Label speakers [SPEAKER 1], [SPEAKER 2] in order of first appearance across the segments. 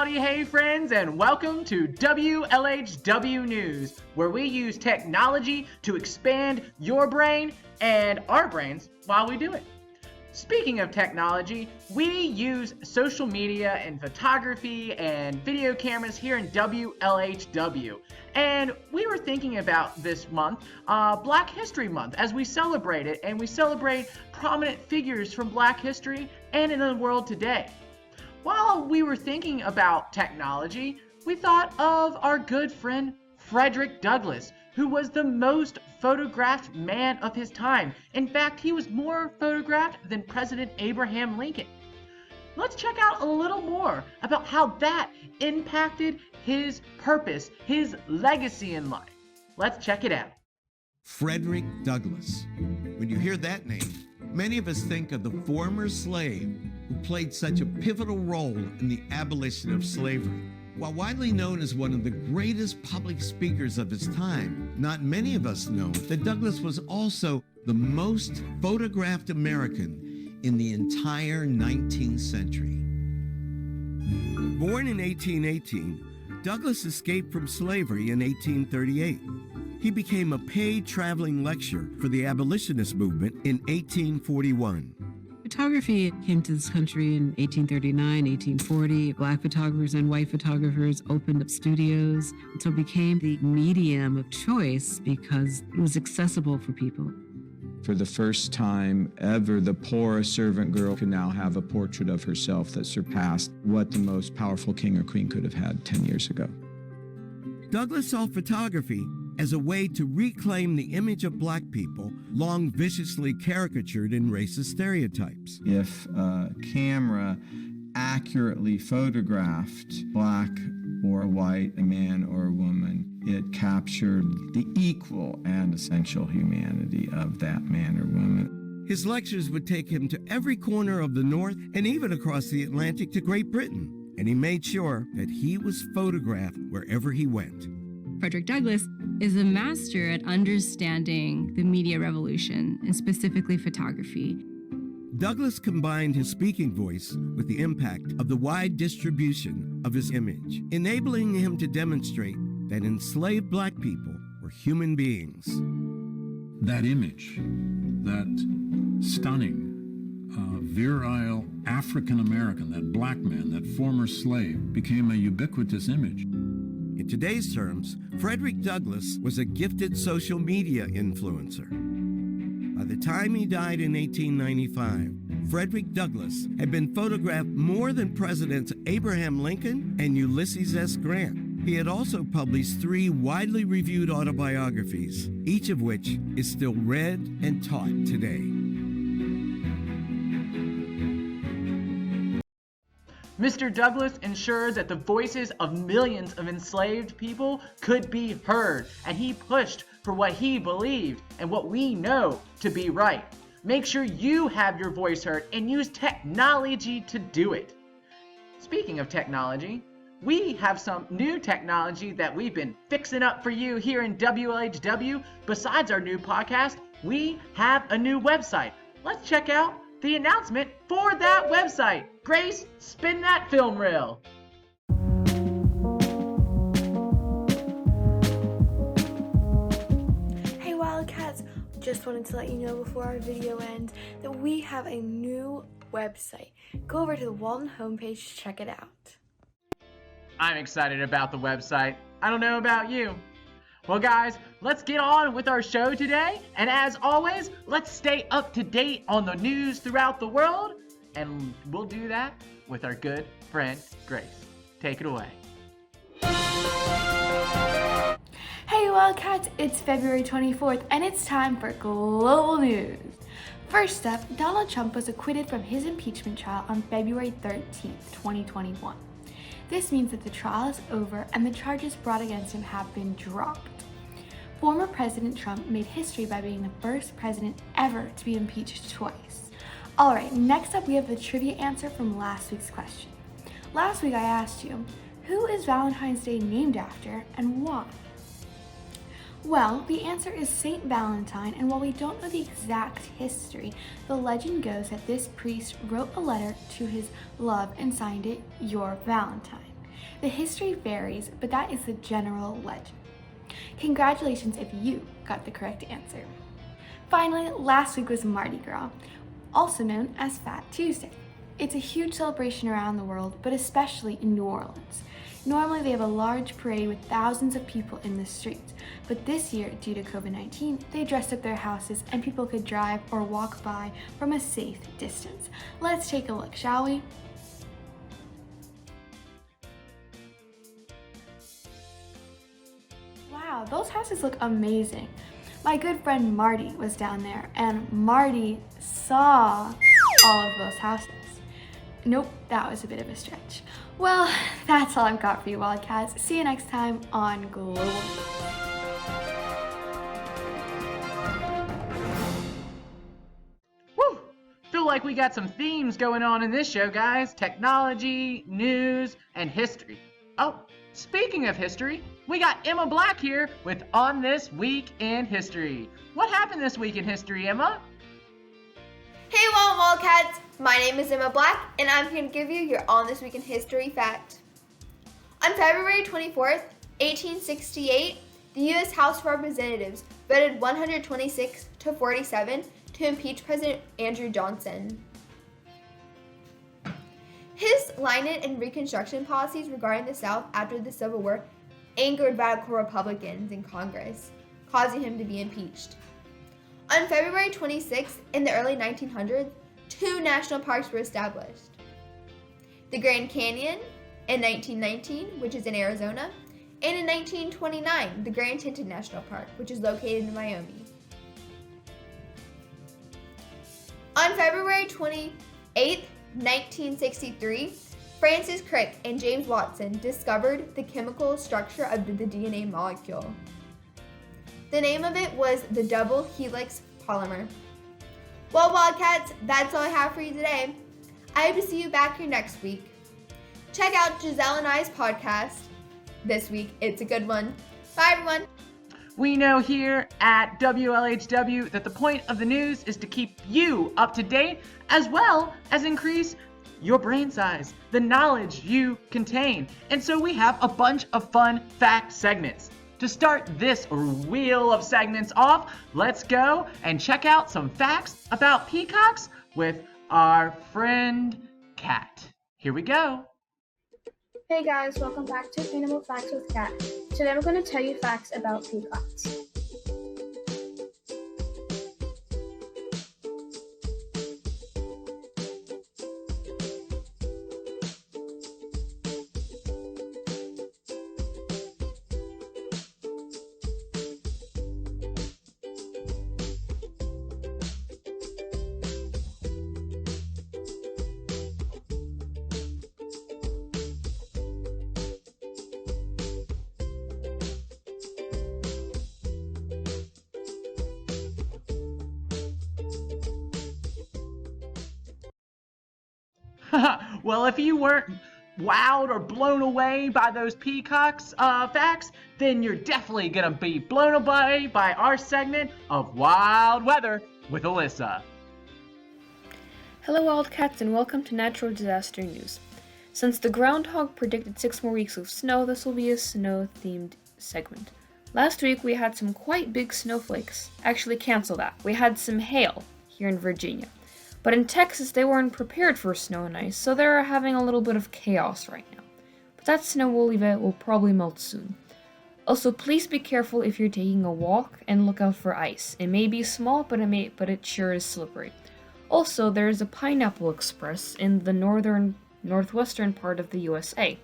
[SPEAKER 1] howdy, hey friends, and welcome to WLHW News, where we use technology to expand your brain and our brains while we do it. Speaking of technology, we use social media and photography and video cameras here in WLHW. And we were thinking about this month, Black History Month, as we celebrate it, and we celebrate prominent figures from Black history and in the world today. While we were thinking about technology, we thought of our good friend Frederick Douglass, who was the most photographed man of his time. In fact, he was more photographed than President Abraham Lincoln. Let's check out a little more about how that impacted his purpose, his legacy in life. Let's check it out.
[SPEAKER 2] Frederick Douglass. When you hear that name, many of us think of the former slave who played such a pivotal role in the abolition of slavery. While widely known as one of the greatest public speakers of his time, not many of us know that Douglass was also the most photographed American in the entire 19th century. Born in 1818, Douglass escaped from slavery in 1838. He became a paid traveling lecturer for the abolitionist movement in 1841.
[SPEAKER 3] Photography came to this country in 1839, 1840. Black photographers and white photographers opened up studios until it became the medium of choice because it was accessible for people.
[SPEAKER 4] For the first time ever, the poor servant girl could now have a portrait of herself that surpassed what the most powerful king or queen could have had 10 years ago.
[SPEAKER 2] Douglass saw photography as a way to reclaim the image of black people, long viciously caricatured in racist stereotypes.
[SPEAKER 4] If a camera accurately photographed black or white, a man or a woman, it captured the equal and essential humanity of that man or woman.
[SPEAKER 2] His lectures would take him to every corner of the North and even across the Atlantic to Great Britain, and he made sure that he was photographed wherever he went.
[SPEAKER 5] Frederick Douglass is a master at understanding the media revolution, and specifically photography.
[SPEAKER 2] Douglass combined his speaking voice with the impact of the wide distribution of his image, enabling him to demonstrate that enslaved black people were human beings.
[SPEAKER 6] That image, that stunning, virile African-American, that black man, that former slave, became a ubiquitous image.
[SPEAKER 2] In today's terms, Frederick Douglass was a gifted social media influencer. By the time he died in 1895, Frederick Douglass had been photographed more than Presidents Abraham Lincoln and Ulysses S. Grant. He had also published 3 widely reviewed autobiographies, each of which is still read and taught today.
[SPEAKER 1] Mr. Douglass ensured that the voices of millions of enslaved people could be heard, and he pushed for what he believed and what we know to be right. Make sure you have your voice heard and use technology to do it. Speaking of technology, we have some new technology that we've been fixing up for you here in WLHW. Besides our new podcast, we have a new website. Let's check out the announcement for that website. Grace, spin that film reel.
[SPEAKER 7] Hey Wildcats, just wanted to let you know before our video ends that we have a new website. Go over to the Walton homepage to check it out.
[SPEAKER 1] I'm excited about the website. I don't know about you. Well guys, let's get on with our show today. And as always, let's stay up to date on the news throughout the world. And we'll do that with our good friend, Grace. Take it away.
[SPEAKER 7] Hey Wildcats, it's February 24th and it's time for global news. First up, Donald Trump was acquitted from his impeachment trial on February 13th, 2021. This means that the trial is over and the charges brought against him have been dropped. Former President Trump made history by being the first president ever to be impeached twice. Alright, next up we have the trivia answer from last week's question. Last week I asked you, who is Valentine's Day named after and why? Well, the answer is Saint Valentine, and while we don't know the exact history, the legend goes that this priest wrote a letter to his love and signed it, Your Valentine. The history varies, but that is the general legend. Congratulations if you got the correct answer. Finally, last week was Mardi Gras, also known as Fat Tuesday. It's a huge celebration around the world, but especially in New Orleans. Normally they have a large parade with thousands of people in the streets, but this year, due to COVID-19, they dressed up their houses and people could drive or walk by from a safe distance. Let's take a look, shall we? Wow, those houses look amazing. My good friend Marty was down there, and Marty saw all of those houses. Nope, that was a bit of a stretch. Well, that's all I've got for you, Wildcats. See you next time on Global.
[SPEAKER 1] Woo! Feel like we got some themes going on in this show, guys. Technology, news, and history. Oh, speaking of history, we got Emma Black here with On This Week in History. What happened this week in history, Emma?
[SPEAKER 8] Hey Wildcats! My name is Emma Black, and I'm here to give you your On This Week in History fact. On February 24th, 1868, the U.S. House of Representatives voted 126 to 47 to impeach President Andrew Johnson. His alignment and Reconstruction policies regarding the South after the Civil War angered radical Republicans in Congress, causing him to be impeached. On February 26th, in the early 1900s, 2 national parks were established. The Grand Canyon in 1919, which is in Arizona, and in 1929, the Grand Teton National Park, which is located in Wyoming. On February 28th, 1963, Francis Crick and James Watson discovered the chemical structure of the DNA molecule. The name of it was the double helix polymer. Well, Wildcats, that's all I have for you today. I hope to see you back here next week. Check out Giselle and I's podcast this week. It's a good one. Bye, everyone.
[SPEAKER 1] We know here at WLHW that the point of the news is to keep you up to date as well as increase your brain size, the knowledge you contain. And so we have a bunch of fun fact segments. To start this wheel of segments off, let's go and check out some facts about peacocks with our friend Kat. Here we go.
[SPEAKER 9] Hey guys, welcome back to Animal Facts with Kat. Today I'm going to tell you facts about peacocks.
[SPEAKER 1] Well, if you weren't wowed or blown away by those peacocks facts, then you're definitely gonna be blown away by our segment of Wild Weather with Alyssa.
[SPEAKER 10] Hello Wildcats and welcome to Natural Disaster News. Since the groundhog predicted 6 more weeks of snow, this will be a snow-themed segment. Last week we had some quite big snowflakes. Actually, cancel that. We had some hail here in Virginia. But in Texas, they weren't prepared for snow and ice, so they're having a little bit of chaos right now. But that snow will probably melt soon. Also, please be careful if you're taking a walk and look out for ice. It may be small, but it sure is slippery. Also, there is a Pineapple Express in the northwestern part of the USA.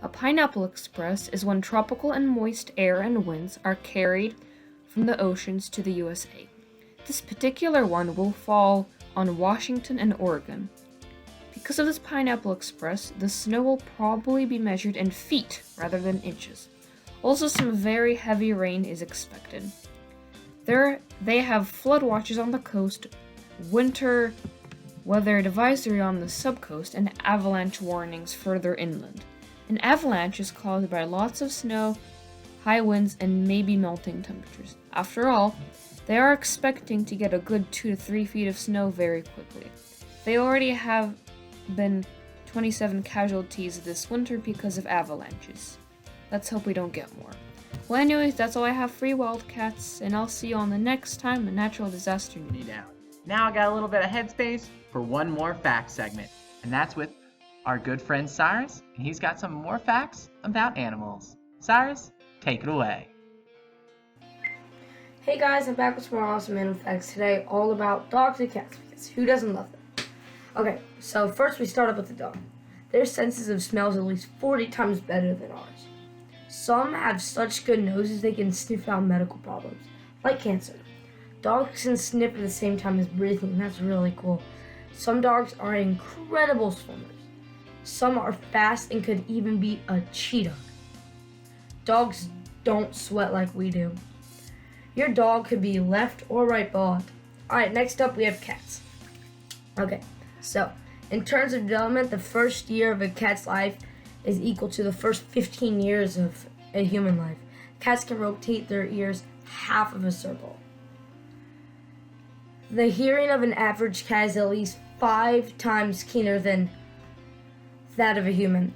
[SPEAKER 10] A Pineapple Express is when tropical and moist air and winds are carried from the oceans to the USA. This particular one will fall on Washington and Oregon. Because of this Pineapple Express, the snow will probably be measured in feet rather than inches. Also, some very heavy rain is expected. They have flood watches on the coast, winter weather advisory on the subcoast, and avalanche warnings further inland. An avalanche is caused by lots of snow, high winds, and maybe melting temperatures. After all, they are expecting to get a good 2 to 3 feet of snow very quickly. They already have been 27 casualties this winter because of avalanches. Let's hope we don't get more. Well, anyways, that's all I have for you, Wildcats, and I'll see you on the next time a natural disaster news.
[SPEAKER 1] Me down. Now I got a little bit of headspace for one more fact segment, and that's with our good friend Cyrus, and he's got some more facts about animals. Cyrus, take it away.
[SPEAKER 11] Hey guys, I'm back with some more awesome animal facts today, all about dogs and cats, because who doesn't love them? Okay, so first we start up with the dog. Their senses of smell is at least 40 times better than ours. Some have such good noses they can sniff out medical problems, like cancer. Dogs can sniff at the same time as breathing, and that's really cool. Some dogs are incredible swimmers. Some are fast and could even beat a cheetah. Dogs don't sweat like we do. Your dog could be left or right bald. Alright, next up we have cats. Okay, so in terms of development, the first year of a cat's life is equal to the first 15 years of a human life. Cats can rotate their ears half of a circle. The hearing of an average cat is at least 5 times keener than that of a human.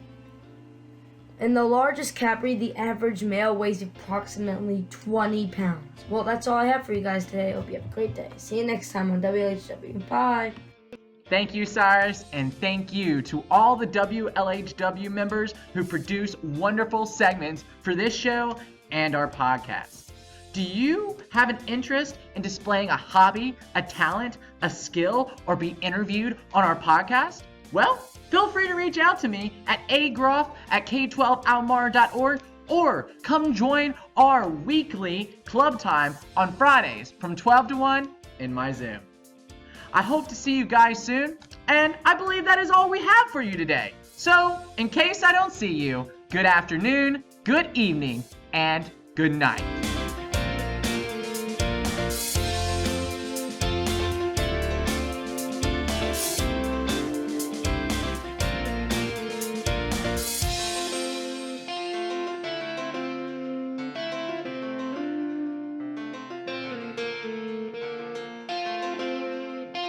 [SPEAKER 11] In the largest cat breed, the average male weighs approximately 20 pounds. Well, that's all I have for you guys today. Hope you have a great day. See you next time on WLHW. Bye.
[SPEAKER 1] Thank you, Cyrus, and thank you to all the WLHW members who produce wonderful segments for this show and our podcast. Do you have an interest in displaying a hobby, a talent, a skill, or be interviewed on our podcast? Well, feel free to reach out to me at agroff@k12almar.org or come join our weekly club time on Fridays from 12 to 1 in my Zoom. I hope to see you guys soon, and I believe that is all we have for you today. So, in case I don't see you, good afternoon, good evening, and good night.